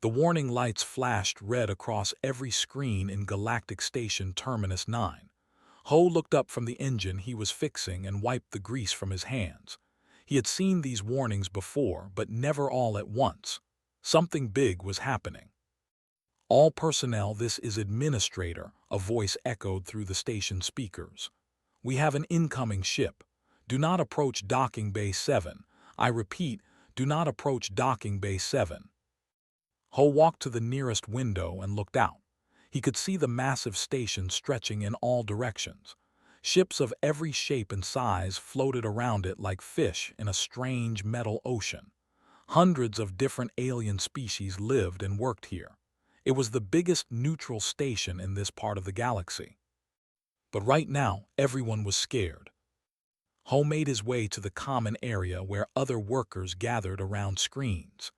The warning lights flashed red across every screen in Galactic Station Terminus 9. Ho looked up from the engine he was fixing and wiped the grease from his hands. He had seen these warnings before, but never all at once. Something big was happening. "All personnel, this is Administrator," a voice echoed through the station speakers. "We have an incoming ship. Do not approach Docking Bay 7. I repeat, do not approach Docking Bay 7. Ho walked to the nearest window and looked out. He could see the massive station stretching in all directions. Ships of every shape and size floated around it like fish in a strange metal ocean. Hundreds of different alien species lived and worked here. It was the biggest neutral station in this part of the galaxy. But right now, everyone was scared. Ho made his way to the common area where other workers gathered around screens.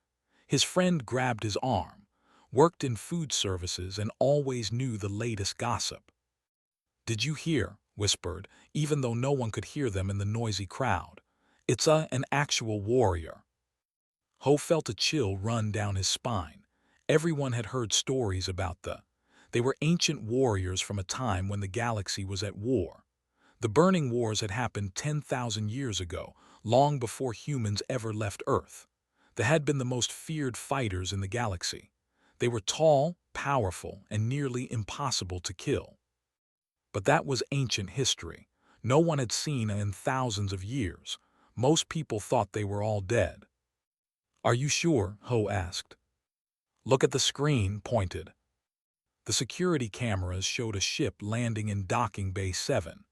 His friend grabbed his arm, worked in food services and always knew the latest gossip. "Did you hear?" whispered, even though no one could hear them in the noisy crowd. "It's an actual warrior." Ho felt a chill run down his spine. Everyone had heard stories about they were ancient warriors from a time when the galaxy was at war. The Burning Wars had happened 10,000 years ago, long before humans ever left Earth. They had been the most feared fighters in the galaxy. They were tall, powerful, and nearly impossible to kill. But that was ancient history. No one had seen in thousands of years. Most people thought they were all dead. "Are you sure?" Ho asked. "Look at the screen," pointed. The security cameras showed a ship landing in Docking Bay 7.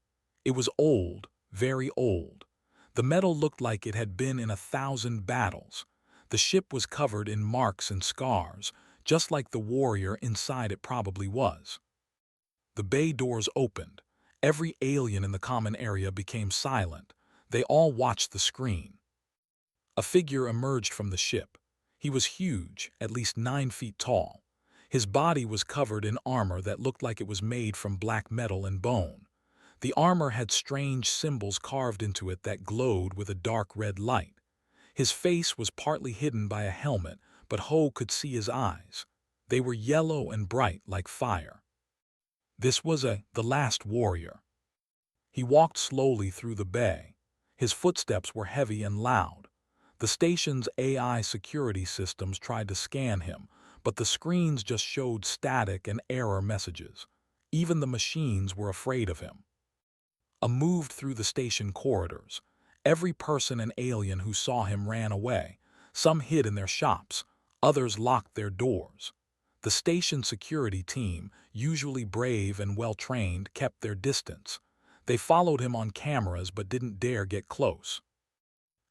It was old, very old. The metal looked like it had been in 1,000 battles. The ship was covered in marks and scars, just like the warrior inside it probably was. The bay doors opened. Every alien in the common area became silent. They all watched the screen. A figure emerged from the ship. He was huge, at least 9 feet tall. His body was covered in armor that looked like it was made from black metal and bone. The armor had strange symbols carved into it that glowed with a dark red light. His face was partly hidden by a helmet, but Ho could see his eyes. They were yellow and bright like fire. This was the last warrior. He walked slowly through the bay. His footsteps were heavy and loud. The station's AI security systems tried to scan him, but the screens just showed static and error messages. Even the machines were afraid of him. He moved through the station corridors. Every person and alien who saw him ran away. Some hid in their shops, others locked their doors. The station security team, usually brave and well-trained, kept their distance. They followed him on cameras but didn't dare get close.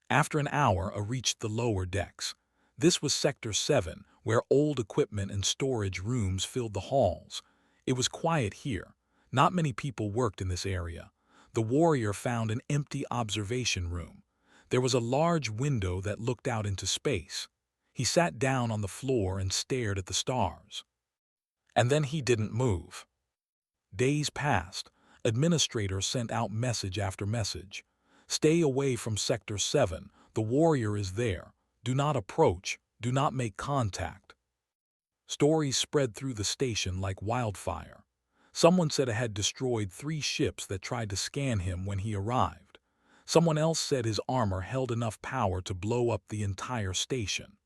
After an hour, he reached the lower decks. This was Sector 7, where old equipment and storage rooms filled the halls. It was quiet here. Not many people worked in this area. The warrior found an empty observation room. There was a large window that looked out into space. He sat down on the floor and stared at the stars. And then he didn't move. Days passed. Administrator sent out message after message. "Stay away from Sector 7. The warrior is there. Do not approach. Do not make contact." Stories spread through the station like wildfire. Someone said it had destroyed 3 ships that tried to scan him when he arrived. Someone else said his armor held enough power to blow up the entire station.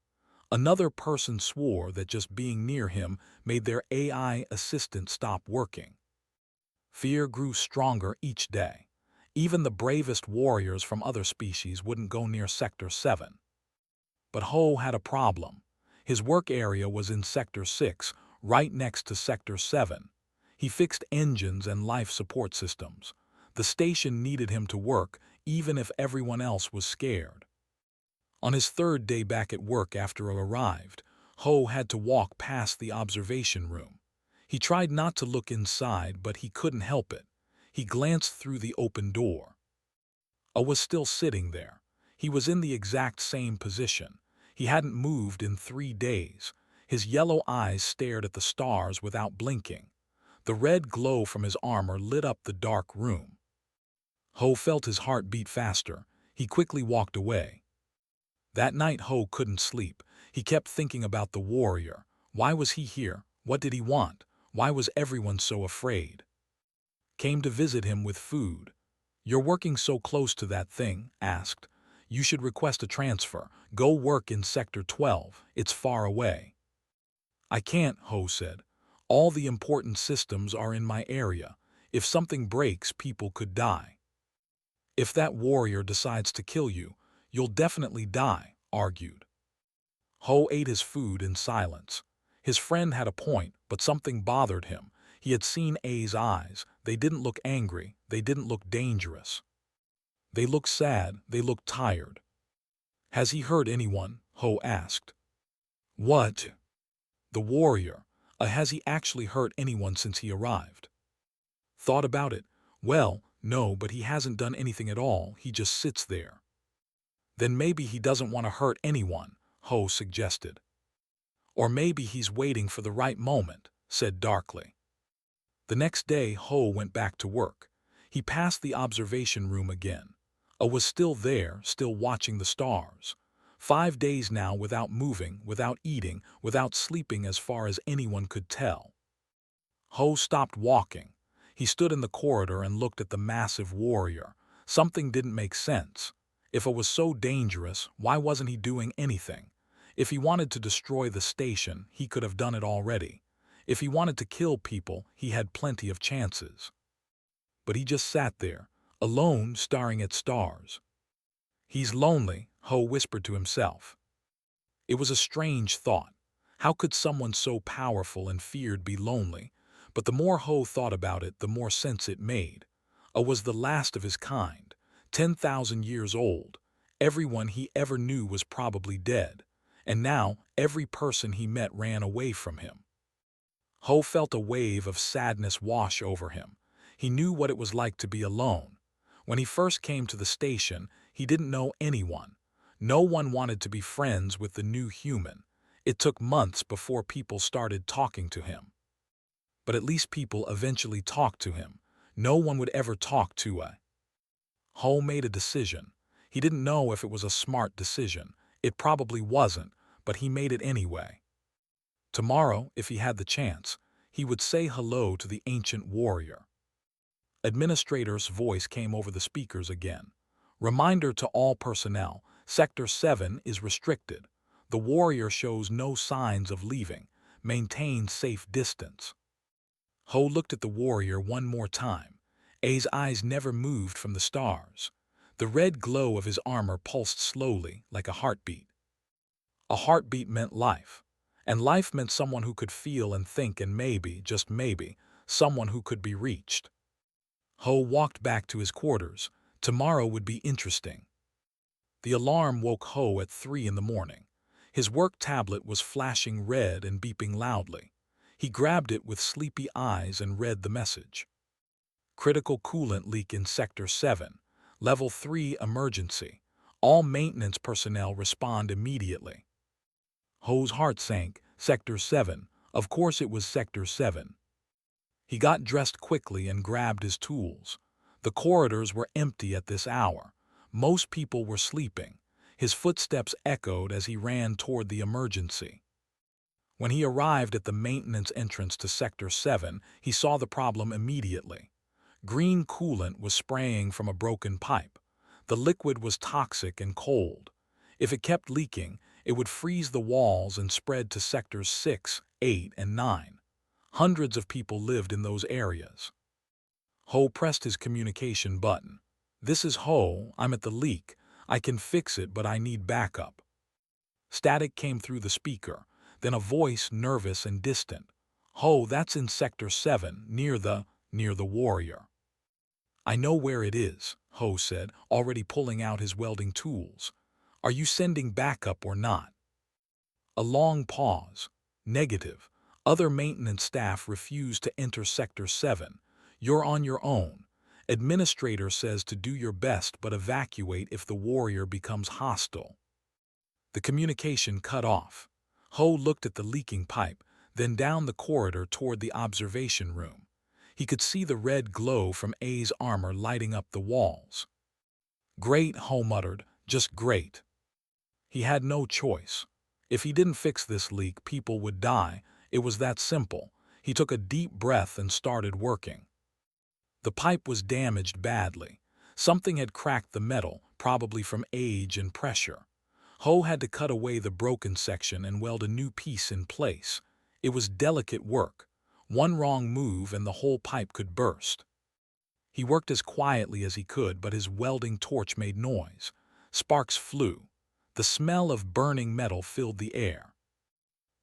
Another person swore that just being near him made their AI assistant stop working. Fear grew stronger each day. Even the bravest warriors from other species wouldn't go near Sector 7. But Ho had a problem. His work area was in Sector 6, right next to Sector 7. He fixed engines and life support systems. The station needed him to work, even if everyone else was scared. On his 3rd day back at work after he arrived, Ho had to walk past the observation room. He tried not to look inside, but he couldn't help it. He glanced through the open door. He was still sitting there. He was in the exact same position. He hadn't moved in 3 days. His yellow eyes stared at the stars without blinking. The red glow from his armor lit up the dark room. Ho felt his heart beat faster. He quickly walked away. That night Ho couldn't sleep. He kept thinking about the warrior. Why was he here? What did he want? Why was everyone so afraid? Came to visit him with food. You're working so close to that thing, asked. You should request a transfer. Go work in Sector 12. It's far away. I can't, Ho said. All the important systems are in my area. If something breaks, people could die. If that warrior decides to kill you, you'll definitely die, argued. Ho ate his food in silence. His friend had a point, but something bothered him. He had seen A's eyes. They didn't look angry. They didn't look dangerous. They looked sad. They looked tired. Has he hurt anyone? Ho asked. What? The warrior. Has he actually hurt anyone since he arrived? Thought about it. Well, no, but he hasn't done anything at all. He just sits there. Then maybe he doesn't want to hurt anyone, Ho suggested. Or maybe he's waiting for the right moment, said darkly. The next day, Ho went back to work. He passed the observation room again. Was still there, still watching the stars. 5 days now without moving, without eating, without sleeping as far as anyone could tell. Ho stopped walking. He stood in the corridor and looked at the massive warrior. Something didn't make sense. If it was so dangerous, why wasn't he doing anything? If he wanted to destroy the station, he could have done it already. If he wanted to kill people, he had plenty of chances. But he just sat there, alone, staring at stars. He's lonely, Ho whispered to himself. It was a strange thought. How could someone so powerful and feared be lonely? But the more Ho thought about it, the more sense it made. Was the last of his kind, 10,000 years old. Everyone he ever knew was probably dead. And now, every person he met ran away from him. Ho felt a wave of sadness wash over him. He knew what it was like to be alone. When he first came to the station, he didn't know anyone. No one wanted to be friends with the new human. It took months before people started talking to him. But at least people eventually talked to him. No one would ever talk to a. Ho made a decision. He didn't know if it was a smart decision. It probably wasn't, but he made it anyway. Tomorrow, if he had the chance, he would say hello to the ancient warrior. Administrator's voice came over the speakers again. Reminder to all personnel, Sector 7 is restricted. The warrior shows no signs of leaving. Maintain safe distance. Ho looked at the warrior one more time. A's eyes never moved from the stars. The red glow of his armor pulsed slowly, like a heartbeat. A heartbeat meant life. And life meant someone who could feel and think and maybe, just maybe, someone who could be reached. Ho walked back to his quarters. Tomorrow would be interesting. The alarm woke Ho at 3 in the morning. His work tablet was flashing red and beeping loudly. He grabbed it with sleepy eyes and read the message. Critical coolant leak in Sector 7. Level 3 emergency. All maintenance personnel respond immediately. Ho's heart sank. Sector 7. Of course it was Sector 7. He got dressed quickly and grabbed his tools. The corridors were empty at this hour. Most people were sleeping. His footsteps echoed as he ran toward the emergency. When he arrived at the maintenance entrance to Sector 7, he saw the problem immediately. Green coolant was spraying from a broken pipe. The liquid was toxic and cold. If it kept leaking, it would freeze the walls and spread to Sectors 6, 8, and 9. Hundreds of people lived in those areas. Ho pressed his communication button. This is Ho, I'm at the leak. I can fix it, but I need backup. Static came through the speaker, then a voice nervous and distant. Ho, that's in Sector 7, near the warrior. I know where it is, Ho said, already pulling out his welding tools. Are you sending backup or not? A long pause. Negative. Other maintenance staff refuse to enter Sector 7. You're on your own. Administrator says to do your best but evacuate if the warrior becomes hostile. The communication cut off. Ho looked at the leaking pipe, then down the corridor toward the observation room. He could see the red glow from A's armor lighting up the walls. Great, Ho muttered, just great. He had no choice. If he didn't fix this leak, people would die. It was that simple. He took a deep breath and started working. The pipe was damaged badly. Something had cracked the metal, probably from age and pressure. Ho had to cut away the broken section and weld a new piece in place. It was delicate work. One wrong move and the whole pipe could burst. He worked as quietly as he could, but his welding torch made noise. Sparks flew. The smell of burning metal filled the air.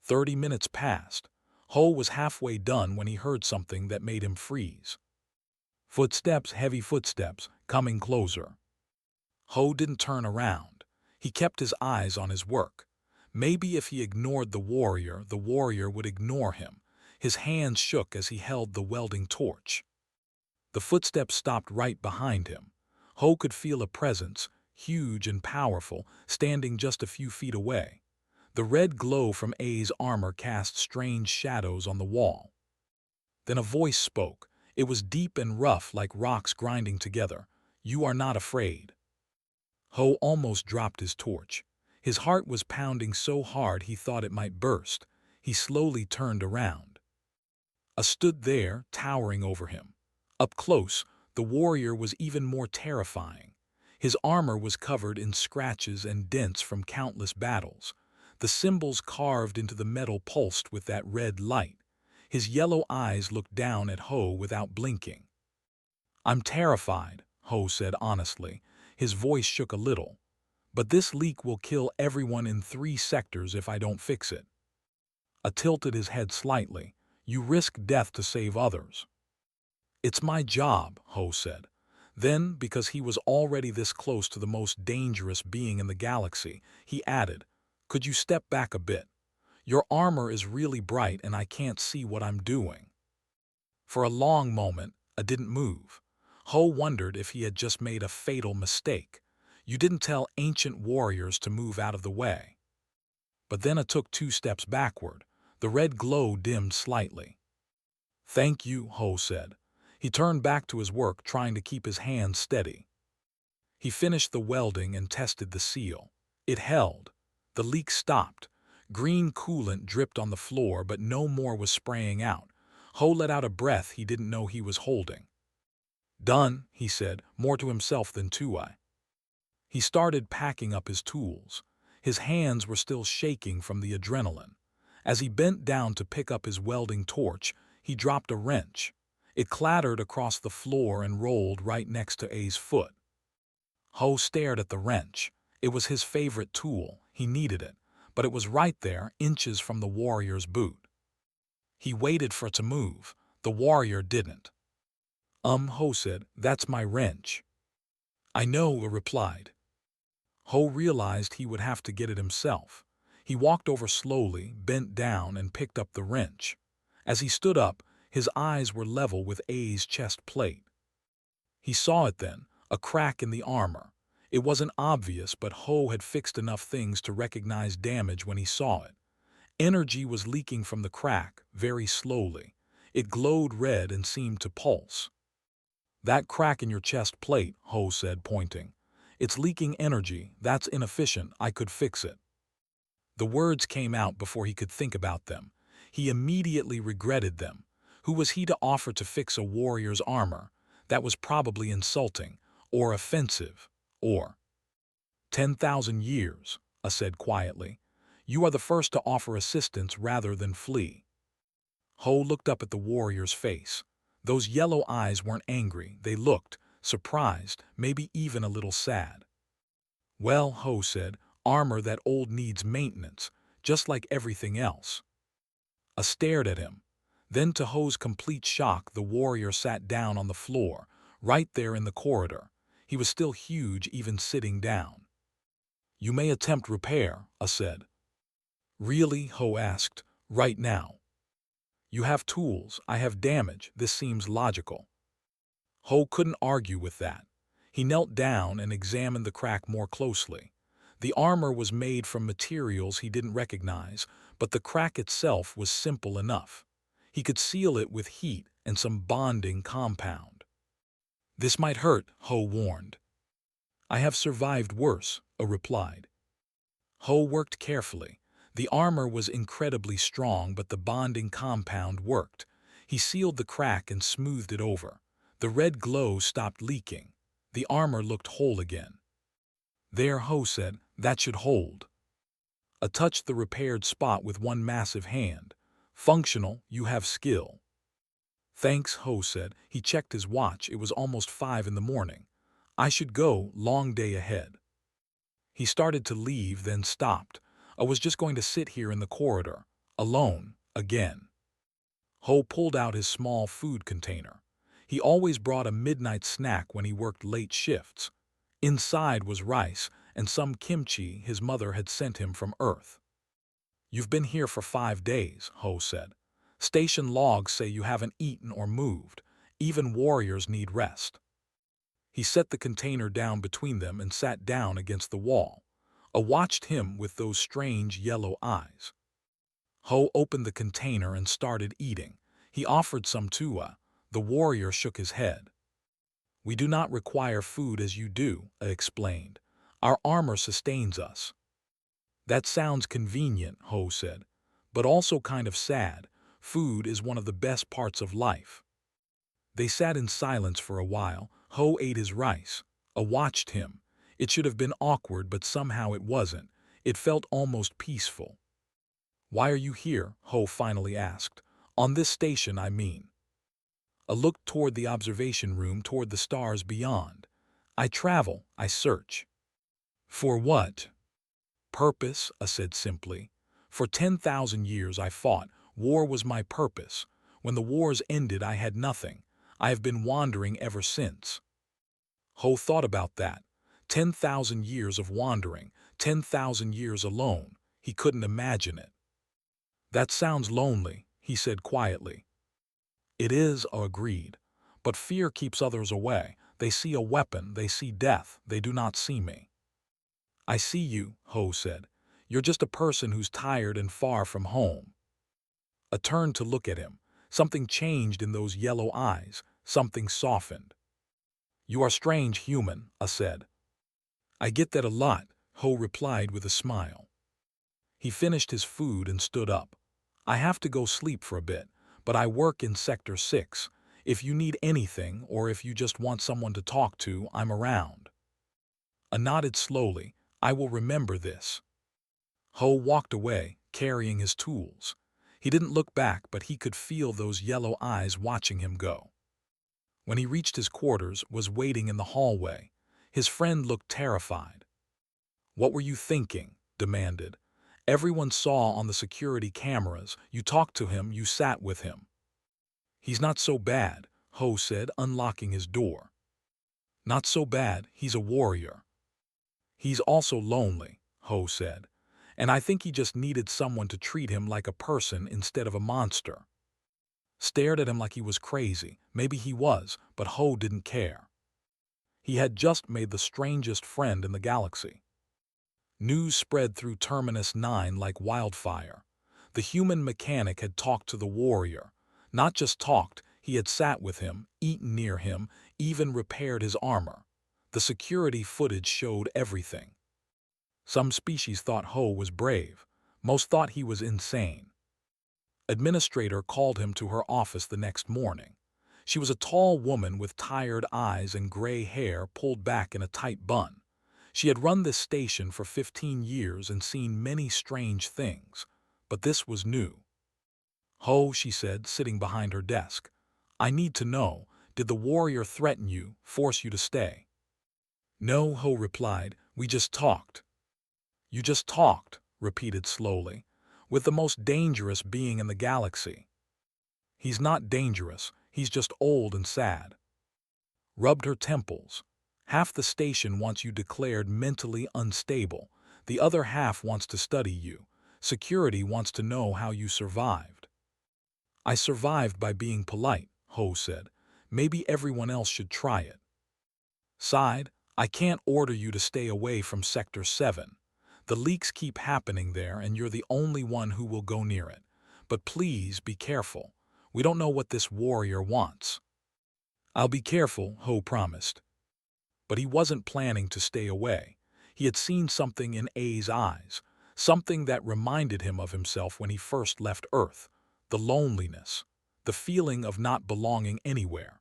30 minutes passed. Ho was halfway done when he heard something that made him freeze. Footsteps, heavy footsteps, coming closer. Ho didn't turn around. He kept his eyes on his work. Maybe if he ignored the warrior would ignore him. His hands shook as he held the welding torch. The footsteps stopped right behind him. Ho could feel a presence, huge and powerful, standing just a few feet away. The red glow from A's armor cast strange shadows on the wall. Then a voice spoke. It was deep and rough, like rocks grinding together. "You are not afraid." Ho almost dropped his torch. His heart was pounding so hard he thought it might burst. He slowly turned around. A stood there, towering over him. Up close, the warrior was even more terrifying. His armor was covered in scratches and dents from countless battles. The symbols carved into the metal pulsed with that red light. His yellow eyes looked down at Ho without blinking. "I'm terrified," Ho said honestly. His voice shook a little. "But this leak will kill everyone in 3 sectors if I don't fix it." A tilted his head slightly. "You risk death to save others." "It's my job," Ho said. Then, because he was already this close to the most dangerous being in the galaxy, he added, "Could you step back a bit? Your armor is really bright and I can't see what I'm doing." For a long moment, I didn't move. Ho wondered if he had just made a fatal mistake. You didn't tell ancient warriors to move out of the way. But then I took 2 steps backward. The red glow dimmed slightly. "Thank you," Ho said. He turned back to his work, trying to keep his hands steady. He finished the welding and tested the seal. It held. The leak stopped. Green coolant dripped on the floor, but no more was spraying out. Ho let out a breath he didn't know he was holding. "Done," he said, more to himself than to I. He started packing up his tools. His hands were still shaking from the adrenaline. As he bent down to pick up his welding torch, he dropped a wrench. It clattered across the floor and rolled right next to A's foot. Ho stared at the wrench. It was his favorite tool. He needed it, but it was right there, inches from the warrior's boot. He waited for it to move. The warrior didn't. Ho said, "That's my wrench." "I know," replied. Ho realized he would have to get it himself. He walked over slowly, bent down, and picked up the wrench. As he stood up, his eyes were level with A's chest plate. He saw it then, a crack in the armor. It wasn't obvious, but Ho had fixed enough things to recognize damage when he saw it. Energy was leaking from the crack, very slowly. It glowed red and seemed to pulse. "That crack in your chest plate," Ho said, pointing. "It's leaking energy. That's inefficient. I could fix it." The words came out before he could think about them. He immediately regretted them. Who was he to offer to fix a warrior's armor? That was probably insulting, or offensive, or 10,000 years, I said quietly. "You are the first to offer assistance rather than flee." Ho looked up at the warrior's face. Those yellow eyes weren't angry. They looked surprised, maybe even a little sad. "Well," Ho said, "armor that old needs maintenance, just like everything else." I stared at him. Then, to Ho's complete shock, the warrior sat down on the floor, right there in the corridor. He was still huge even sitting down. "You may attempt repair," I said. "Really?" Ho asked. "Right now?" "You have tools, I have damage. This seems logical." Ho couldn't argue with that. He knelt down and examined the crack more closely. The armor was made from materials he didn't recognize, but the crack itself was simple enough. He could seal it with heat and some bonding compound. "This might hurt," Ho warned. "I have survived worse," I replied. Ho worked carefully. The armor was incredibly strong, but the bonding compound worked. He sealed the crack and smoothed it over. The red glow stopped leaking. The armor looked whole again. "There," Ho said, "that should hold." I touched the repaired spot with one massive hand. "Functional, you have skill." "Thanks," Ho said. He checked his watch. It was almost 5 in the morning. "I should go, long day ahead." He started to leave, then stopped. "I was just going to sit here in the corridor, alone, again." Ho pulled out his small food container. He always brought a midnight snack when he worked late shifts. Inside was rice and some kimchi his mother had sent him from Earth. "You've been here for 5 days," Ho said. "Station logs say you haven't eaten or moved. Even warriors need rest." He set the container down between them and sat down against the wall. I watched him with those strange yellow eyes. Ho opened the container and started eating. He offered some to I. The warrior shook his head. "We do not require food as you do," I explained. "Our armor sustains us." "That sounds convenient," Ho said, "but also kind of sad. Food is one of the best parts of life." They sat in silence for a while. Ho ate his rice. I watched him. It should have been awkward, but somehow it wasn't. It felt almost peaceful. "Why are you here?" Ho finally asked. "On this station, I mean." I looked toward the observation room, toward the stars beyond. "I travel, I search." "For what?" "Purpose," I said simply. "For 10,000 years I fought. War was my purpose. When the wars ended, I had nothing. I have been wandering ever since." Ho thought about that. 10,000 years of wandering, 10,000 years alone. He couldn't imagine it. "That sounds lonely," he said quietly. "It is," I agreed. "But fear keeps others away. They see a weapon, they see death, they do not see me." "I see you," Ho said. "You're just a person who's tired and far from home." I turned to look at him. Something changed in those yellow eyes. Something softened. "You are strange human," I said. "I get that a lot," Ho replied with a smile. He finished his food and stood up. "I have to go sleep for a bit, but I work in Sector 6. If you need anything, or if you just want someone to talk to, I'm around." I nodded slowly. "I will remember this." Ho walked away, carrying his tools. He didn't look back, but he could feel those yellow eyes watching him go. When he reached his quarters, was waiting in the hallway. His friend looked terrified. "What were you thinking?" demanded. "Everyone saw on the security cameras. You talked to him, you sat with him." "He's not so bad," Ho said, unlocking his door. "Not so bad, he's a warrior." "He's also lonely," Ho said. "And I think he just needed someone to treat him like a person instead of a monster." Stared at him like he was crazy. Maybe he was, but Ho didn't care. He had just made the strangest friend in the galaxy. News spread through Terminus 9 like wildfire. The human mechanic had talked to the warrior. Not just talked, he had sat with him, eaten near him, even repaired his armor. The security footage showed everything. Some species thought Ho was brave. Most thought he was insane. Administrator called him to her office the next morning. She was a tall woman with tired eyes and gray hair pulled back in a tight bun. She had run this station for 15 years and seen many strange things, but this was new. "Ho," she said, sitting behind her desk. "I need to know, did the warrior threaten you, force you to stay?" "No," Ho replied, "we just talked." "You just talked," repeated slowly, "with the most dangerous being in the galaxy." "He's not dangerous, he's just old and sad." Rubbed her temples. "Half the station wants you declared mentally unstable. The other half wants to study you. Security wants to know how you survived." "I survived by being polite," Ho said. "Maybe everyone else should try it." Sighed. "I can't order you to stay away from Sector 7. The leaks keep happening there and you're the only one who will go near it. But please be careful. We don't know what this warrior wants." "I'll be careful," Ho promised. But he wasn't planning to stay away. He had seen something in A's eyes. something that reminded him of himself when he first left Earth, the loneliness, the feeling of not belonging anywhere.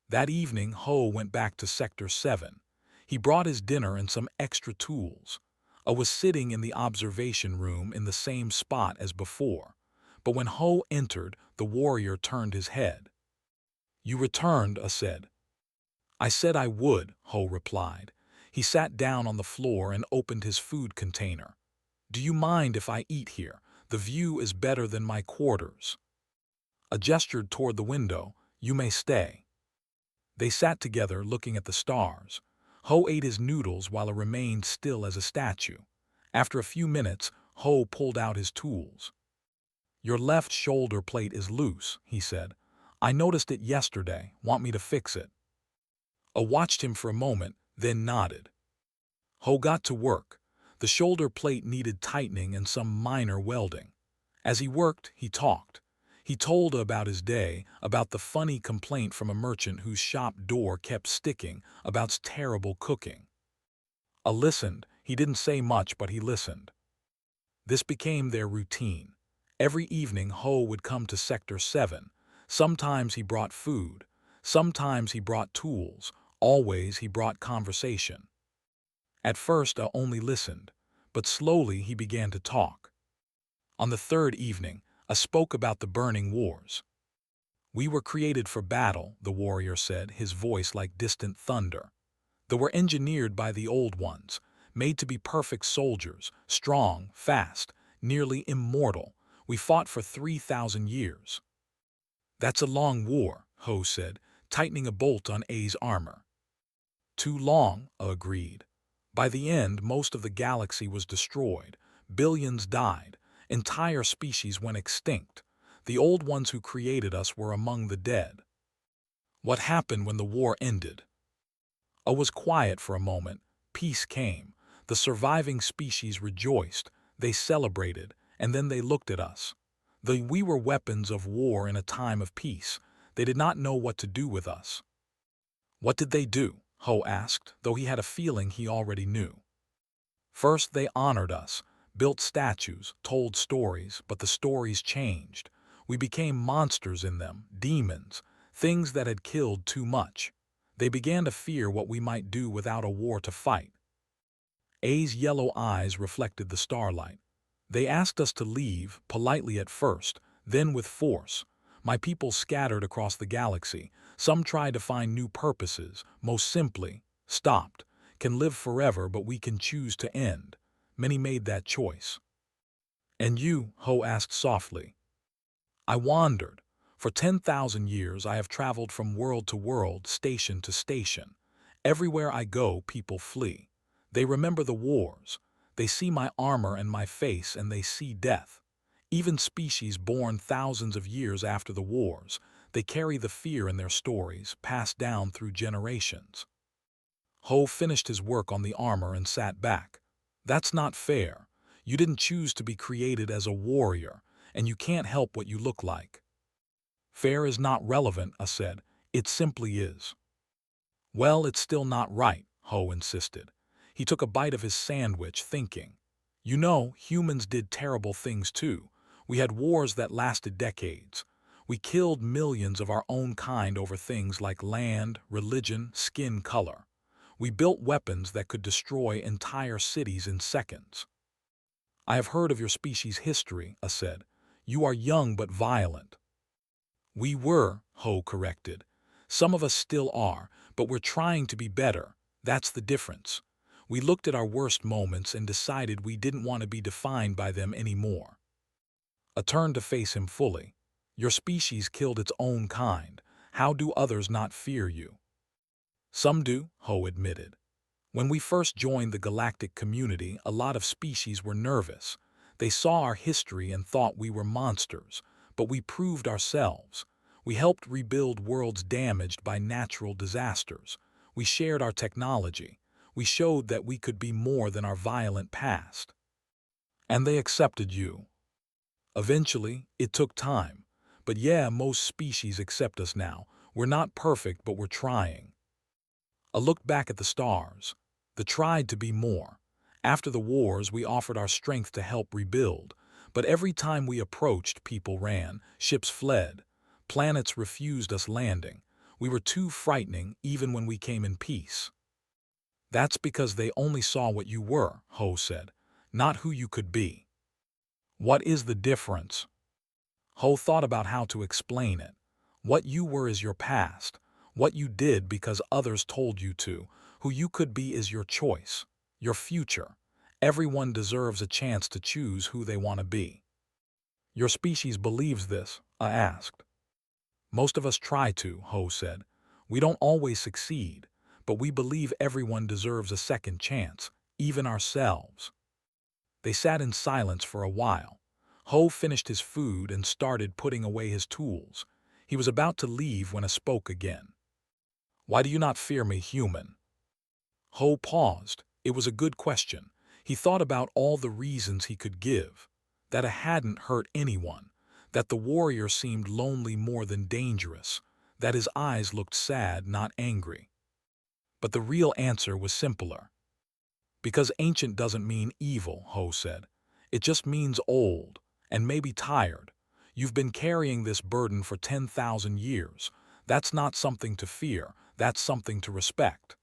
That evening, Ho went back to Sector 7. He brought his dinner and some extra tools. I was sitting in the observation room in the same spot as before, but when Ho entered, the warrior turned his head. "You returned," I said. "I said I would," Ho replied. He sat down on the floor and opened his food container. "Do you mind if I eat here? The view is better than my quarters." I gestured toward the window. "You may stay." They sat together, looking at the stars. Ho ate his noodles while I remained still as a statue. After a few minutes, Ho pulled out his tools. "Your left shoulder plate is loose," he said. "I noticed it yesterday. Want me to fix it?" I watched him for a moment, then nodded. Ho got to work. The shoulder plate needed tightening and some minor welding. As he worked, he talked. He told about his day, about the funny complaint from a merchant whose shop door kept sticking, about terrible cooking. I listened. He didn't say much, but he listened. This became their routine. Every evening, Ho would come to Sector 7. Sometimes he brought food. Sometimes he brought tools. Always he brought conversation. At first, I only listened, but slowly he began to talk. On the third evening, I spoke about the burning wars. "We were created for battle," the warrior said, his voice like distant thunder. "They were engineered by the old ones, made to be perfect soldiers, strong, fast, nearly immortal. We fought for 3,000 years." "That's a long war," Ho said, tightening a bolt on A's armor. "Too long," I agreed. By the end, most of the galaxy was destroyed. Billions died. Entire species went extinct. The old ones who created us were among the dead. What happened when the war ended? I was quiet for a moment. Peace came. The surviving species rejoiced. They celebrated, and then they looked at us. We were weapons of war in a time of peace. They did not know what to do with us. "What did they do?" Ho asked, though he had a feeling he already knew. "First, they honored us, built statues, told stories, but the stories changed. We became monsters in them, demons, things that had killed too much. They began to fear what we might do without a war to fight." A's yellow eyes reflected the starlight. "They asked us to leave, politely at first, then with force. My people scattered across the galaxy. Some tried to find new purposes, most simply, stopped. Can live forever, but we can choose to end. Many made that choice." "And you?" Ho asked softly. "I wandered. For 10,000 years I have traveled from world to world, station to station. Everywhere I go, people flee. They remember the wars. They see my armor and my face, and they see death. Even species born thousands of years after the wars, they carry the fear in their stories, passed down through generations." Ho finished his work on the armor and sat back. "That's not fair. You didn't choose to be created as a warrior, and you can't help what you look like." "Fair is not relevant," I said. "It simply is." "Well, it's still not right," Ho insisted. He took a bite of his sandwich, thinking. "You know, humans did terrible things too. We had wars that lasted decades. We killed millions of our own kind over things like land, religion, skin color. We built weapons that could destroy entire cities in seconds." "I have heard of your species' history," I said. "You are young but violent." "We were," Ho corrected. "Some of us still are, but we're trying to be better. That's the difference. We looked at our worst moments and decided we didn't want to be defined by them anymore." I turned to face him fully. "Your species killed its own kind. How do others not fear you?" "Some do," Ho admitted. "When we first joined the galactic community, a lot of species were nervous. They saw our history and thought we were monsters, but we proved ourselves. We helped rebuild worlds damaged by natural disasters. We shared our technology. We showed that we could be more than our violent past. And they accepted you." "Eventually, it took time. But yeah, most species accept us now. We're not perfect, but we're trying." I looked back at the stars. They tried to be more. After the wars, we offered our strength to help rebuild. But every time we approached, people ran, ships fled, planets refused us landing. We were too frightening even when we came in peace. That's because they only saw what you were, Ho said, not who you could be. What is the difference? Ho thought about how to explain it. What you were is your past. What you did because others told you to. Who you could be is your choice, your future. Everyone deserves a chance to choose who they want to be. Your species believes this, I asked. Most of us try to, Ho said. We don't always succeed, but we believe everyone deserves a second chance, even ourselves. They sat in silence for a while. Ho finished his food and started putting away his tools. He was about to leave when I spoke again. Why do you not fear me, human? Ho paused. It was a good question. He thought about all the reasons he could give. That I hadn't hurt anyone. That the warrior seemed lonely more than dangerous. That his eyes looked sad, not angry. But the real answer was simpler. Because ancient doesn't mean evil, Ho said. It just means old, and maybe tired. You've been carrying this burden for 10,000 years. That's not something to fear, that's something to respect.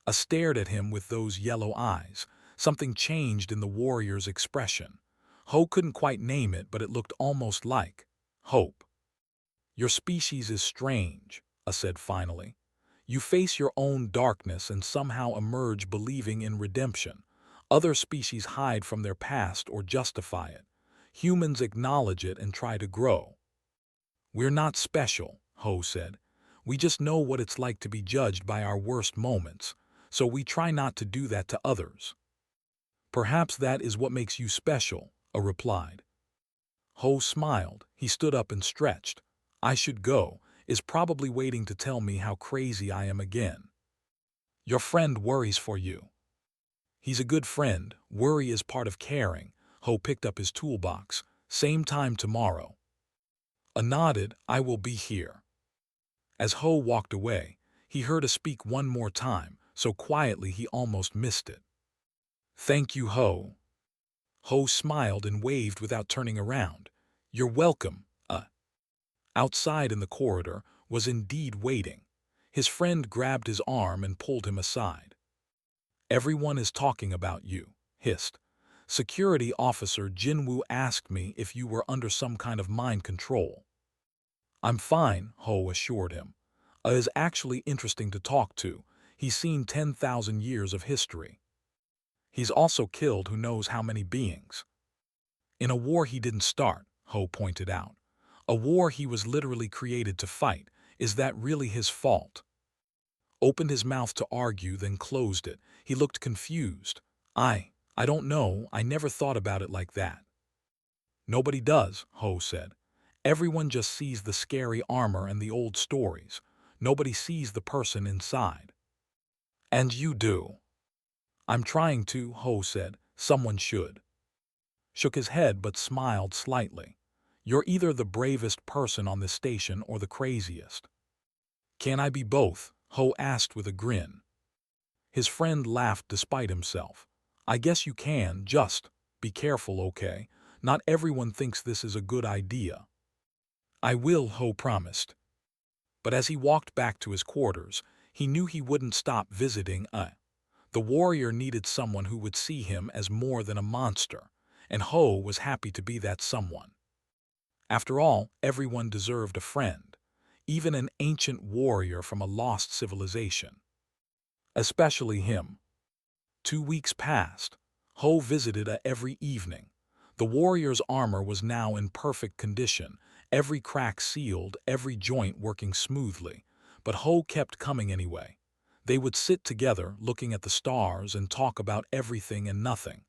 I stared at him with those yellow eyes. Something changed in the warrior's expression. Ho couldn't quite name it, but it looked almost like hope. Your species is strange, I said finally. You face your own darkness and somehow emerge believing in redemption. Other species hide from their past or justify it. Humans acknowledge it and try to grow. We're not special, Ho said. We just know what it's like to be judged by our worst moments, so we try not to do that to others. Perhaps that is what makes you special, I replied. Ho smiled. He stood up and stretched. I should go, is probably waiting to tell me how crazy I am again. Your friend worries for you. He's a good friend. Worry is part of caring. Ho picked up his toolbox. Same time tomorrow. I nodded. I will be here. As Ho walked away, he heard her speak one more time, so quietly he almost missed it. Thank you, Ho. Ho smiled and waved without turning around. You're welcome. Outside in the corridor was indeed waiting. His friend grabbed his arm and pulled him aside. Everyone is talking about you, hissed. Security officer Jinwoo asked me if you were under some kind of mind control. I'm fine, Ho assured him. Is actually interesting to talk to. He's seen 10,000 years of history. He's also killed who knows how many beings. In a war he didn't start, Ho pointed out. A war he was literally created to fight. Is that really his fault? Opened his mouth to argue, then closed it. He looked confused. I don't know. I never thought about it like that. Nobody does, Ho said. Everyone just sees the scary armor and the old stories. Nobody sees the person inside. And you do. I'm trying to, Ho said. Someone should. Shook his head but smiled slightly. You're either the bravest person on this station or the craziest. Can I be both? Ho asked with a grin. His friend laughed despite himself. I guess you can, just be careful, okay? Not everyone thinks this is a good idea. I will, Ho promised. But as he walked back to his quarters, he knew he wouldn't stop visiting. The warrior needed someone who would see him as more than a monster, and Ho was happy to be that someone. After all, everyone deserved a friend, even an ancient warrior from a lost civilization. Especially him. 2 weeks passed. Ho visited every evening. The warrior's armor was now in perfect condition, every crack sealed, every joint working smoothly. But Ho kept coming anyway. They would sit together, looking at the stars, and talk about everything and nothing.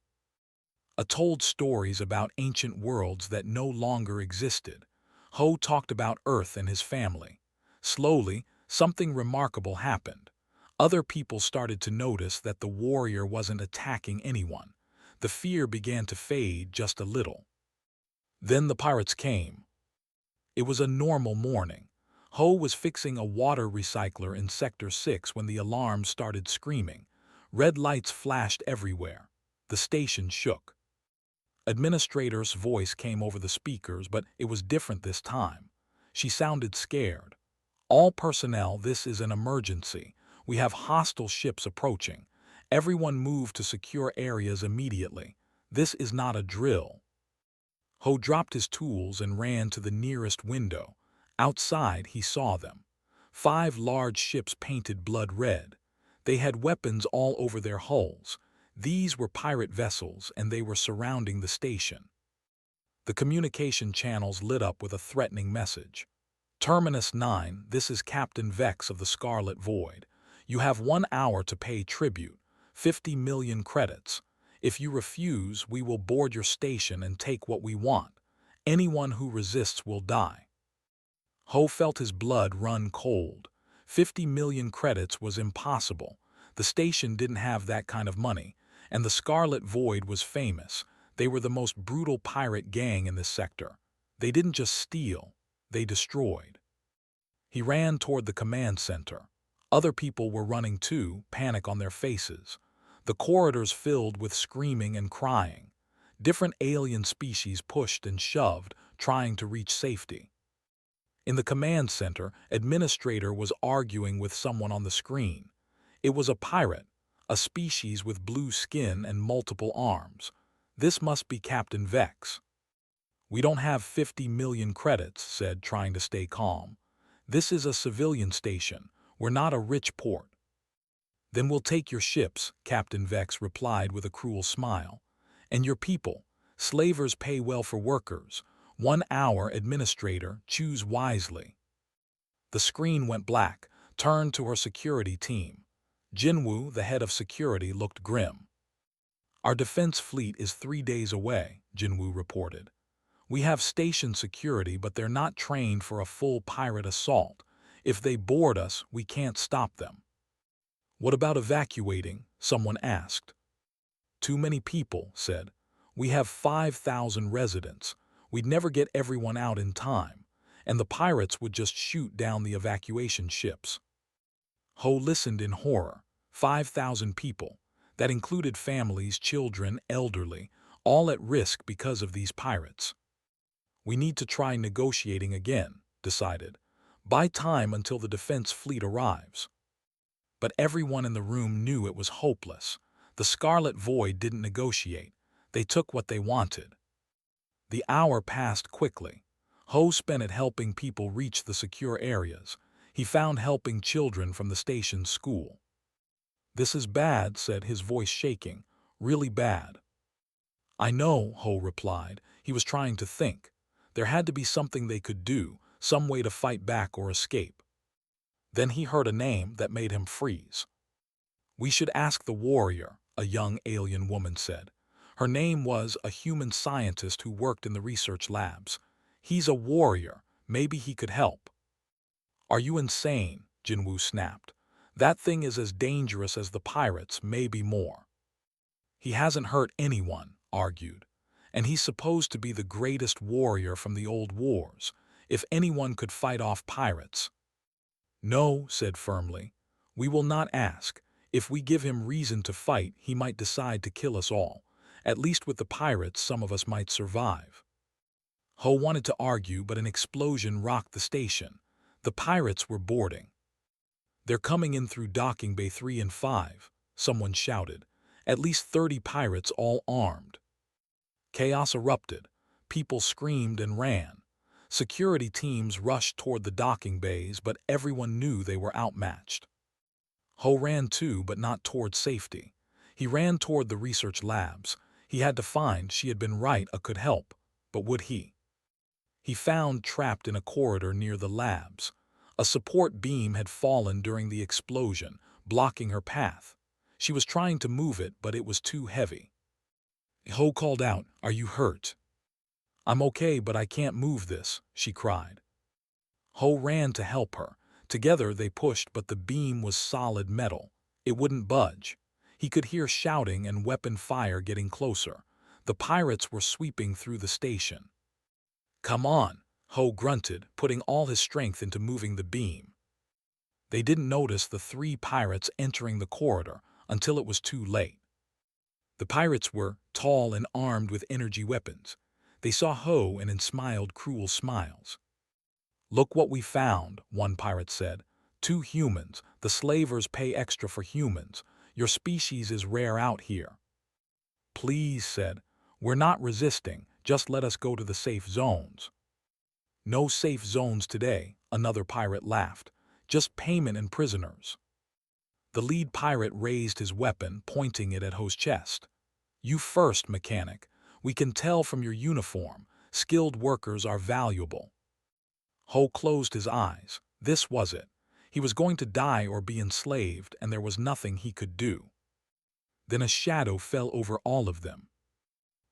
Told stories about ancient worlds that no longer existed. Ho talked about Earth and his family. Slowly, something remarkable happened. Other people started to notice that the warrior wasn't attacking anyone. The fear began to fade just a little. Then the pirates came. It was a normal morning. Ho was fixing a water recycler in Sector 6 when the alarm started screaming. Red lights flashed everywhere. The station shook. Administrator's voice came over the speakers, but it was different this time. She sounded scared. "All personnel, this is an emergency. We have hostile ships approaching. Everyone move to secure areas immediately. This is not a drill." Ho dropped his tools and ran to the nearest window. Outside, he saw them. 5 large ships painted blood red. They had weapons all over their hulls. These were pirate vessels, and they were surrounding the station. The communication channels lit up with a threatening message. "Terminus 9, this is Captain Vex of the Scarlet Void. You have 1 hour to pay tribute, 50 million credits. If you refuse, we will board your station and take what we want. Anyone who resists will die." Ho felt his blood run cold. 50 million credits was impossible. The station didn't have that kind of money, and the Scarlet Void was famous. They were the most brutal pirate gang in this sector. They didn't just steal, they destroyed. He ran toward the command center. Other people were running too, panic on their faces. The corridors filled with screaming and crying. Different alien species pushed and shoved, trying to reach safety. In the command center, Administrator was arguing with someone on the screen. It was a pirate, a species with blue skin and multiple arms. This must be Captain Vex. "We don't have 50 million credits," said, trying to stay calm. "This is a civilian station. We're not a rich port." "Then we'll take your ships," Captain Vex replied with a cruel smile. "And your people. Slavers pay well for workers. 1 hour, Administrator, choose wisely." The screen went black, turned to her security team. Jinwoo, the head of security, looked grim. "Our defense fleet is 3 days away," Jinwoo reported. "We have station security, but they're not trained for a full pirate assault. If they board us, we can't stop them." "What about evacuating?" someone asked. "Too many people," said. "We have 5,000 residents. We'd never get everyone out in time, and the pirates would just shoot down the evacuation ships." Ho listened in horror. 5,000 people. That included families, children, elderly, all at risk because of these pirates. "We need to try negotiating again," decided. "Buy time until the defense fleet arrives." But everyone in the room knew it was hopeless. The Scarlet Void didn't negotiate. They took what they wanted. The hour passed quickly. Ho spent it helping people reach the secure areas. He found helping children from the station's school. "This is bad," said, his voice shaking. "Really bad." "I know," Ho replied. He was trying to think. There had to be something they could do, some way to fight back or escape. Then he heard a name that made him freeze. "We should ask the warrior," a young alien woman said. Her name was a human scientist who worked in the research labs. "He's a warrior. Maybe he could help." "Are you insane?" Jinwoo snapped. "That thing is as dangerous as the pirates, maybe more." "He hasn't hurt anyone," argued. "And he's supposed to be the greatest warrior from the old wars. If anyone could fight off pirates." "No," said firmly. "We will not ask. If we give him reason to fight, he might decide to kill us all. At least with the pirates, some of us might survive." Ho wanted to argue, but an explosion rocked the station. The pirates were boarding. "They're coming in through docking bay 3 and 5, someone shouted. At least 30 pirates, all armed. Chaos erupted. People screamed and ran. Security teams rushed toward the docking bays, but everyone knew they were outmatched. Ho ran too, but not toward safety. He ran toward the research labs. He had to find she had been right, could help. But would he? He found trapped in a corridor near the labs. A support beam had fallen during the explosion, blocking her path. She was trying to move it, but it was too heavy. Ho called out, "Are you hurt?" "I'm okay, but I can't move this," she cried. Ho ran to help her. Together they pushed, but the beam was solid metal. It wouldn't budge. He could hear shouting and weapon fire getting closer. The pirates were sweeping through the station. "Come on," Ho grunted, putting all his strength into moving the beam. They didn't notice the 3 pirates entering the corridor until it was too late. The pirates were tall and armed with energy weapons. They saw Ho and smiled cruel smiles. "Look what we found," one pirate said. "Two humans. The slavers pay extra for humans. Your species is rare out here." "Please," said, "we're not resisting. Just let us go to the safe zones." "No safe zones today," another pirate laughed. "Just payment and prisoners." The lead pirate raised his weapon, pointing it at Ho's chest. "You first, mechanic. We can tell from your uniform. Skilled workers are valuable." Ho closed his eyes. This was it. He was going to die or be enslaved, and there was nothing he could do. Then a shadow fell over all of them.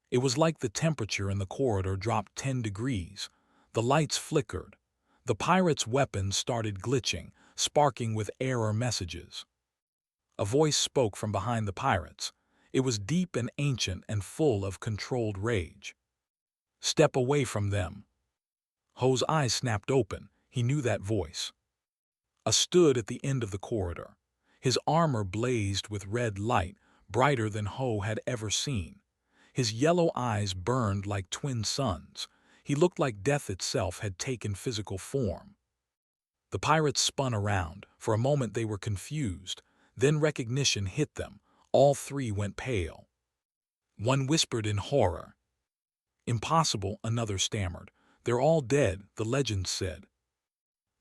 It was like the temperature in the corridor dropped 10 degrees. The lights flickered. The pirates' weapons started glitching, sparking with error messages. A voice spoke from behind the pirates. It was deep and ancient and full of controlled rage. "Step away from them." Ho's eyes snapped open. He knew that voice. A stood at the end of the corridor. His armor blazed with red light, brighter than Ho had ever seen. His yellow eyes burned like twin suns. He looked like death itself had taken physical form. The pirates spun around. For a moment they were confused. Then recognition hit them. All three went pale. One whispered in horror. "Impossible," another stammered. "They're all dead," the legends said.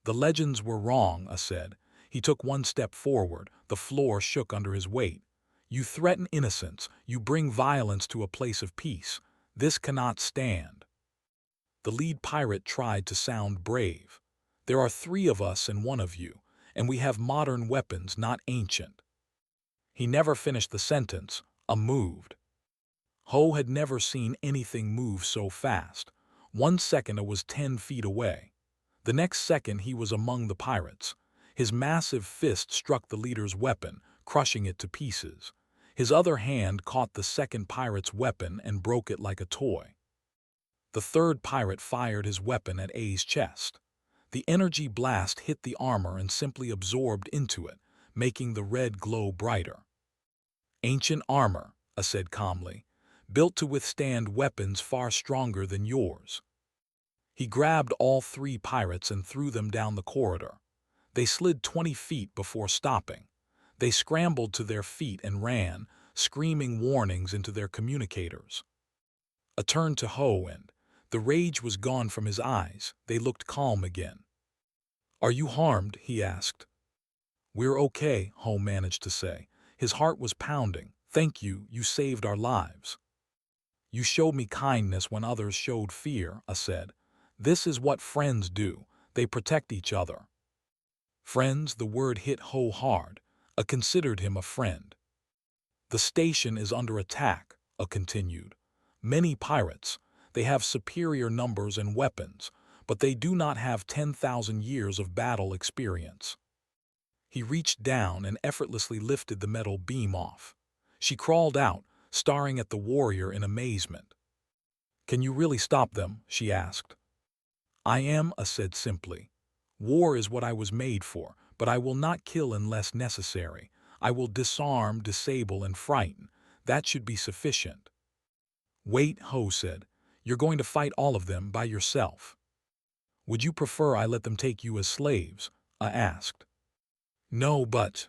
"The legends were wrong," I said. He took one step forward. The floor shook under his weight. "You threaten innocence. You bring violence to a place of peace. This cannot stand." The lead pirate tried to sound brave. "There are 3 of us and 1 of you, and we have modern weapons, not ancient." He never finished the sentence. Moved. Ho had never seen anything move so fast. 1 second it was 10 feet away. The next second he was among the pirates. His massive fist struck the leader's weapon, crushing it to pieces. His other hand caught the second pirate's weapon and broke it like a toy. The third pirate fired his weapon at A's chest. The energy blast hit the armor and simply absorbed into it, making the red glow brighter. "Ancient armor," I said calmly, "built to withstand weapons far stronger than yours." He grabbed all 3 pirates and threw them down the corridor. They slid 20 feet before stopping. They scrambled to their feet and ran, screaming warnings into their communicators. I turned to Ho and the rage was gone from his eyes. They looked calm again. "Are you harmed?" he asked. "We're okay," Ho managed to say. His heart was pounding. "Thank you, you saved our lives." "You showed me kindness when others showed fear," I said. "This is what friends do. They protect each other." Friends, the word hit Ho hard. I considered him a friend. "The station is under attack," I continued. "Many pirates. They have superior numbers and weapons, but they do not have 10,000 years of battle experience." He reached down and effortlessly lifted the metal beam off. She crawled out, staring at the warrior in amazement. "Can you really stop them?" she asked. "I am," I said simply. "War is what I was made for, but I will not kill unless necessary. I will disarm, disable, and frighten. That should be sufficient." "Wait," Ho said. "You're going to fight all of them by yourself." "Would you prefer I let them take you as slaves?" I asked. "No, but—"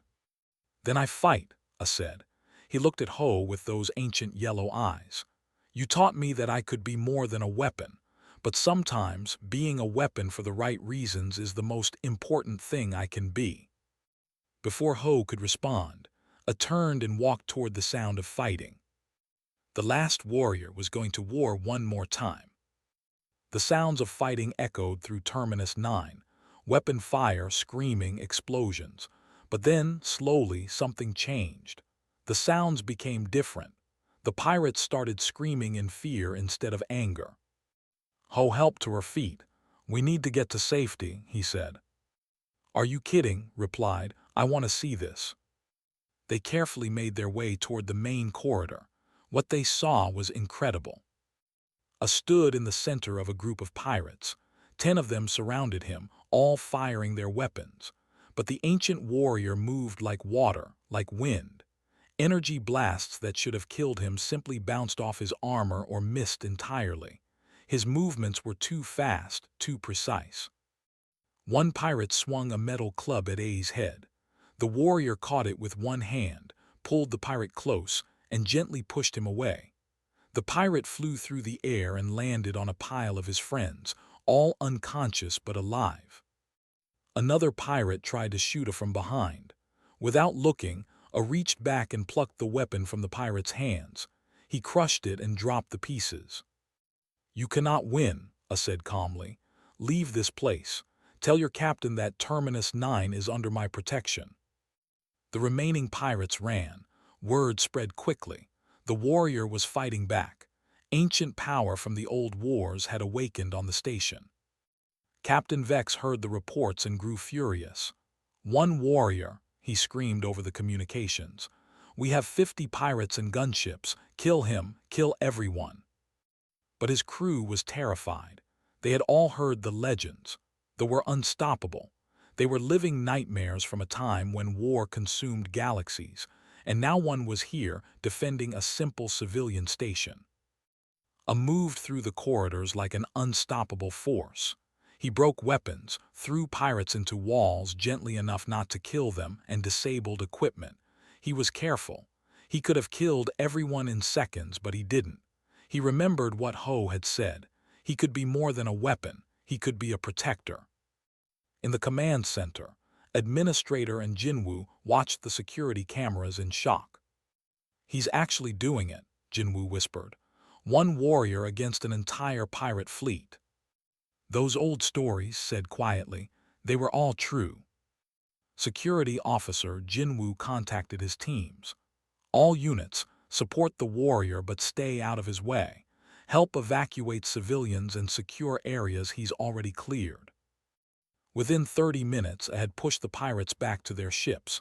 "Then I fight," I said. He looked at Ho with those ancient yellow eyes. "You taught me that I could be more than a weapon, but sometimes being a weapon for the right reasons is the most important thing I can be." Before Ho could respond, I turned and walked toward the sound of fighting. The last warrior was going to war one more time. The sounds of fighting echoed through Terminus 9, weapon fire, screaming, explosions. But then, slowly, something changed. The sounds became different. The pirates started screaming in fear instead of anger. Ho helped to her feet. "We need to get to safety," he said. "Are you kidding?" replied. "I want to see this." They carefully made their way toward the main corridor. What they saw was incredible. I stood in the center of a group of pirates. 10 of them surrounded him, all firing their weapons. But the ancient warrior moved like water, like wind. Energy blasts that should have killed him simply bounced off his armor or missed entirely. His movements were too fast, too precise. One pirate swung a metal club at A's head. The warrior caught it with one hand, pulled the pirate close, and gently pushed him away. The pirate flew through the air and landed on a pile of his friends, all unconscious but alive. Another pirate tried to shoot him from behind. Without looking, A reached back and plucked the weapon from the pirate's hands. He crushed it and dropped the pieces. "You cannot win," A said calmly. "Leave this place. Tell your captain that Terminus 9 is under my protection." The remaining pirates ran. Word spread quickly. The warrior was fighting back. Ancient power from the old wars had awakened on the station. Captain Vex heard the reports and grew furious. "One warrior," he screamed over the communications. "We have 50 pirates and gunships. Kill him, kill everyone." But his crew was terrified. They had all heard the legends. They were unstoppable. They were living nightmares from a time when war consumed galaxies, and now one was here defending a simple civilian station. A moved through the corridors like an unstoppable force. He broke weapons, threw pirates into walls gently enough not to kill them, and disabled equipment. He was careful. He could have killed everyone in seconds, but he didn't. He remembered what Ho had said. He could be more than a weapon. He could be a protector. In the command center, Administrator and Jinwoo watched the security cameras in shock. "He's actually doing it," Jinwoo whispered. "One warrior against an entire pirate fleet." "Those old stories," said quietly, "they were all true." Security officer Jinwoo contacted his teams. "All units, support the warrior but stay out of his way. Help evacuate civilians and secure areas he's already cleared." Within 30 minutes, I had pushed the pirates back to their ships.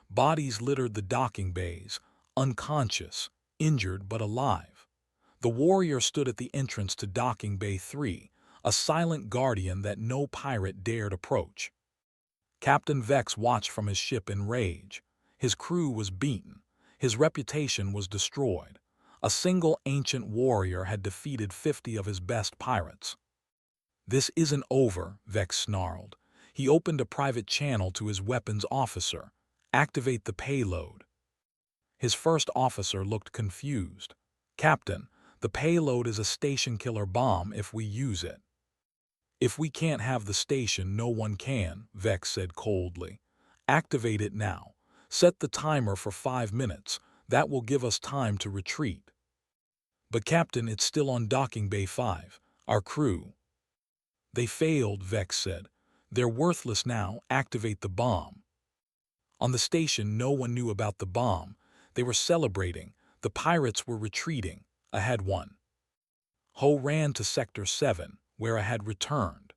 Bodies littered the docking bays, unconscious, injured but alive. The warrior stood at the entrance to Docking Bay 3, a silent guardian that no pirate dared approach. Captain Vex watched from his ship in rage. His crew was beaten. His reputation was destroyed. A single ancient warrior had defeated 50 of his best pirates. "This isn't over," Vex snarled. He opened a private channel to his weapons officer. "Activate the payload." His first officer looked confused. "Captain, the payload is a station-killer bomb if we use it." "If we can't have the station, no one can," Vex said coldly. "Activate it now. Set the timer for 5 minutes. That will give us time to retreat." "But Captain, it's still on Docking Bay 5. Our crew." "They failed," Vex said. "They're worthless now. Activate the bomb." On the station, no one knew about the bomb. They were celebrating. The pirates were retreating. I had won. Ho ran to Sector 7, where I had returned.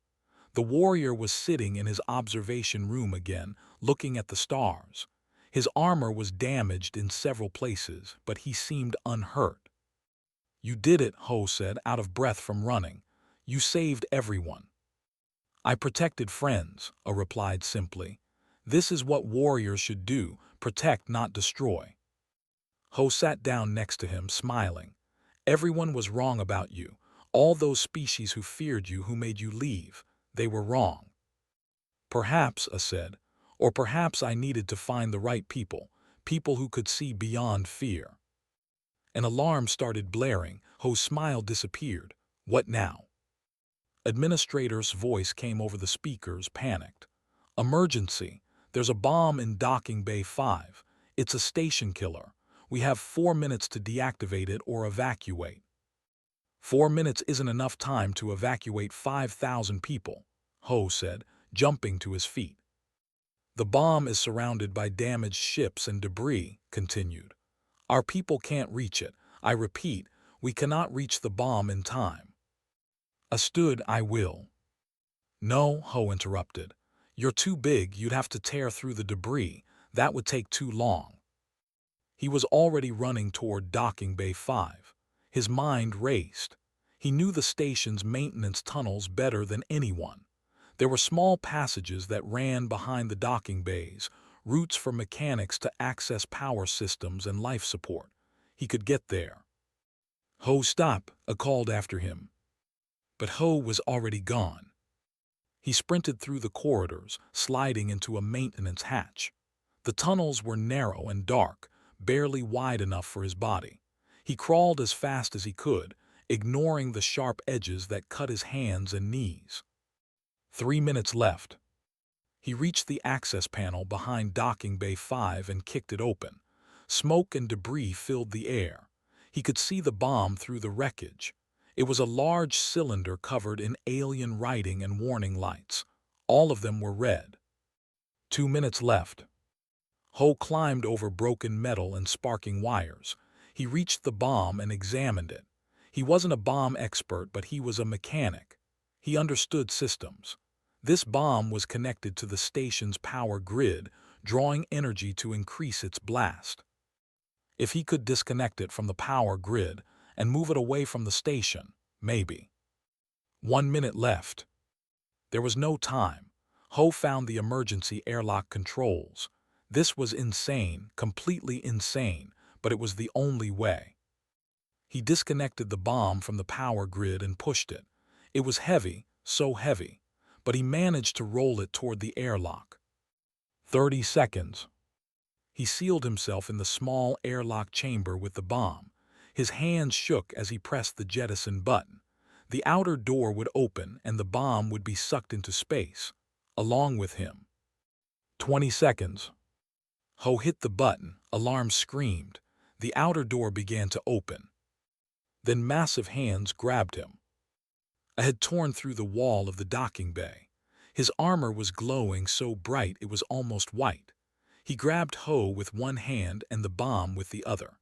The warrior was sitting in his observation room again, looking at the stars. His armor was damaged in several places, but he seemed unhurt. "You did it," Ho said, out of breath from running. "You saved everyone." "I protected friends," I replied simply. "This is what warriors should do, protect, not destroy." Ho sat down next to him, smiling. "Everyone was wrong about you. All those species who feared you, who made you leave, they were wrong." "Perhaps," I said, "or perhaps I needed to find the right people, people who could see beyond fear." An alarm started blaring. Ho's smile disappeared. "What now?" Administrator's voice came over the speakers, panicked. "Emergency. There's a bomb in Docking Bay 5. It's a station killer. We have 4 minutes to deactivate it or evacuate." 4 minutes isn't enough time to evacuate 5,000 people, Ho said, jumping to his feet. "The bomb is surrounded by damaged ships and debris," continued. "Our people can't reach it. I repeat, we cannot reach the bomb in time." I stood. "I will." "No," Ho interrupted. "You're too big. You'd have to tear through the debris. That would take too long." He was already running toward Docking Bay 5. His mind raced. He knew the station's maintenance tunnels better than anyone. There were small passages that ran behind the docking bays, routes for mechanics to access power systems and life support. He could get there. "Ho, stop," a called after him. But Ho was already gone. He sprinted through the corridors, sliding into a maintenance hatch. The tunnels were narrow and dark, barely wide enough for his body. He crawled as fast as he could, ignoring the sharp edges that cut his hands and knees. 3 minutes left. He reached the access panel behind Docking Bay 5 and kicked it open. Smoke and debris filled the air. He could see the bomb through the wreckage. It was a large cylinder covered in alien writing and warning lights. All of them were red. 2 minutes left. Ho climbed over broken metal and sparking wires. He reached the bomb and examined it. He wasn't a bomb expert, but he was a mechanic. He understood systems. This bomb was connected to the station's power grid, drawing energy to increase its blast. If he could disconnect it from the power grid and move it away from the station, maybe. 1 minute left. There was no time. Ho found the emergency airlock controls. This was insane, completely insane, but it was the only way. He disconnected the bomb from the power grid and pushed it. It was heavy, so heavy, but he managed to roll it toward the airlock. 30 seconds. He sealed himself in the small airlock chamber with the bomb. His hands shook as he pressed the jettison button. The outer door would open and the bomb would be sucked into space, along with him. 20 seconds. Ho hit the button, alarm screamed. The outer door began to open. Then massive hands grabbed him. I had torn through the wall of the docking bay. His armor was glowing so bright it was almost white. He grabbed Ho with one hand and the bomb with the other.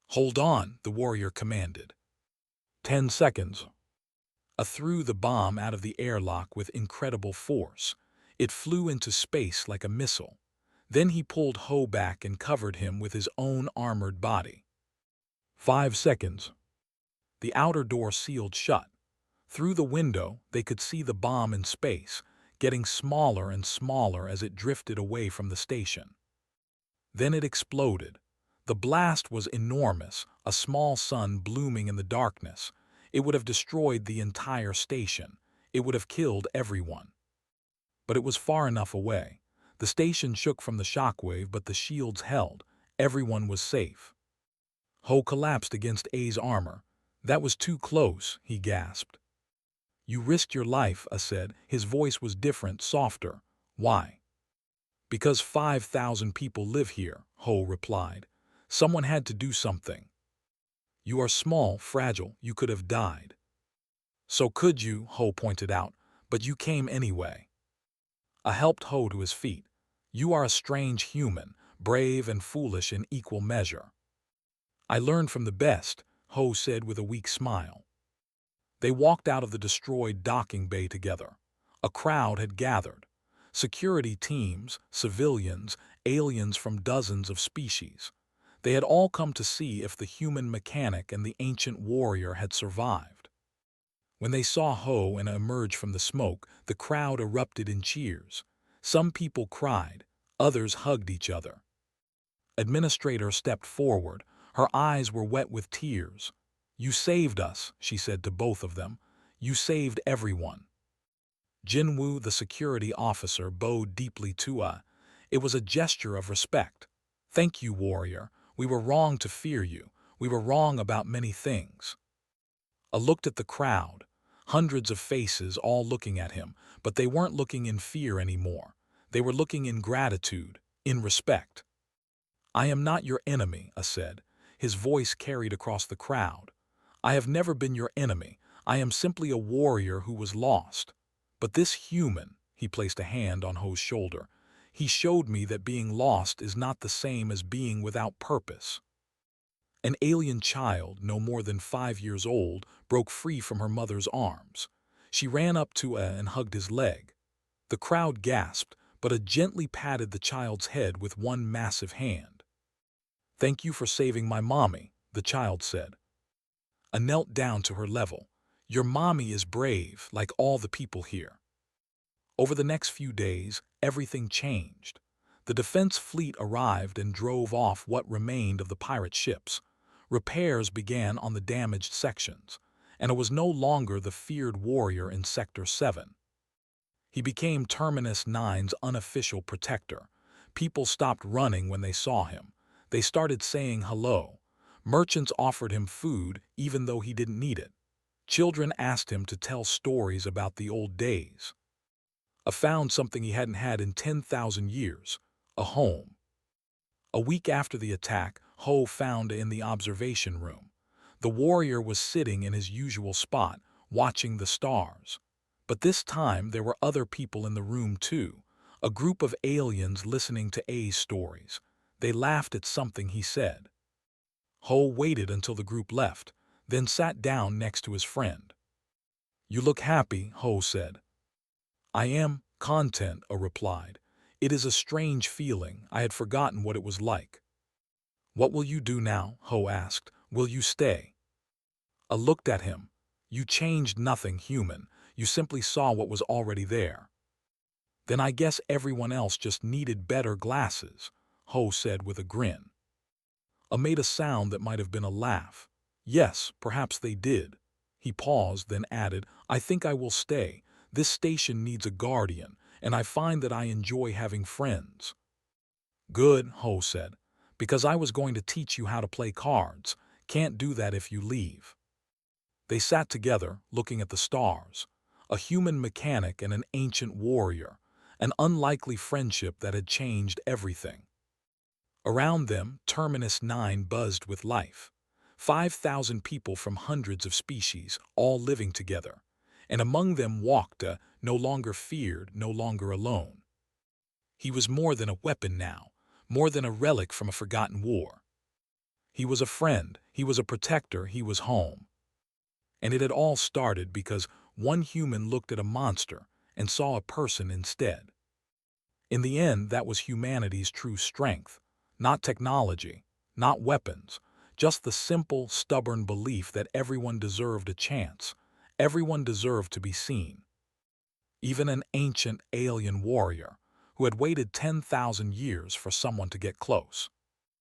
"Hold on," the warrior commanded. 10 seconds. I threw the bomb out of the airlock with incredible force. It flew into space like a missile. Then he pulled Ho back and covered him with his own armored body. 5 seconds. The outer door sealed shut. Through the window, they could see the bomb in space, getting smaller and smaller as it drifted away from the station. Then it exploded. The blast was enormous, a small sun blooming in the darkness. It would have destroyed the entire station. It would have killed everyone. But it was far enough away. The station shook from the shockwave, but the shields held. Everyone was safe. Ho collapsed against A's armor. "That was too close," he gasped. "You risked your life," A said. His voice was different, softer. "Why?" "Because 5,000 people live here," Ho replied. "Someone had to do something. You are small, fragile, you could have died." "So could you," Ho pointed out, "but you came anyway." I helped Ho to his feet. "You are a strange human, brave and foolish in equal measure." "I learned from the best," Ho said with a weak smile. They walked out of the destroyed docking bay together. A crowd had gathered. Security teams, civilians, aliens from dozens of species. They had all come to see if the human mechanic and the ancient warrior had survived. When they saw Ho and emerge from the smoke, the crowd erupted in cheers. Some people cried, others hugged each other. Administrator stepped forward. Her eyes were wet with tears. "You saved us," she said to both of them. "You saved everyone." Jinwoo, the security officer, bowed deeply to Ah. It was a gesture of respect. "Thank you, warrior. We were wrong to fear you. We were wrong about many things." I looked at the crowd. Hundreds of faces all looking at him, but they weren't looking in fear anymore. They were looking in gratitude, in respect. "I am not your enemy," I said. His voice carried across the crowd. "I have never been your enemy. I am simply a warrior who was lost. But this human," he placed a hand on Ho's shoulder, "he showed me that being lost is not the same as being without purpose." An alien child, no more than 5 years old, broke free from her mother's arms. She ran up to and hugged his leg. The crowd gasped, but gently patted the child's head with one massive hand. "Thank you for saving my mommy," the child said. I knelt down to her level. "Your mommy is brave, like all the people here." Over the next few days, everything changed. The defense fleet arrived and drove off what remained of the pirate ships. Repairs began on the damaged sections, and it was no longer the feared warrior in Sector 7. He became Terminus 9's unofficial protector. People stopped running when they saw him. They started saying hello. Merchants offered him food even though he didn't need it. Children asked him to tell stories about the old days. I found something he hadn't had in 10,000 years, a home. A week after the attack, Ho found in the observation room. The warrior was sitting in his usual spot, watching the stars. But this time there were other people in the room too, a group of aliens listening to A's stories. They laughed at something he said. Ho waited until the group left, then sat down next to his friend. "You look happy," Ho said. "I am," Content replied. "It is a strange feeling. I had forgotten what it was like." "What will you do now?" Ho asked. "Will you stay?" I looked at him. "You changed nothing human. You simply saw what was already there." "Then I guess everyone else just needed better glasses," Ho said with a grin. I made a sound that might have been a laugh. "Yes, perhaps they did." He paused, then added, "I think I will stay. This station needs a guardian, and I find that I enjoy having friends." "Good," Ho said, "because I was going to teach you how to play cards. Can't do that if you leave." They sat together, looking at the stars. A human mechanic and an ancient warrior. An unlikely friendship that had changed everything. Around them, Terminus 9 buzzed with life. 5,000 people from hundreds of species, all living together. And among them walked a, no longer feared, no longer alone. He was more than a weapon now, more than a relic from a forgotten war. He was a friend, he was a protector, he was home. And it had all started because one human looked at a monster and saw a person instead. In the end, that was humanity's true strength. Not technology, not weapons, just the simple, stubborn belief that everyone deserved a chance, everyone deserved to be seen. Even an ancient alien warrior who had waited 10,000 years for someone to get close.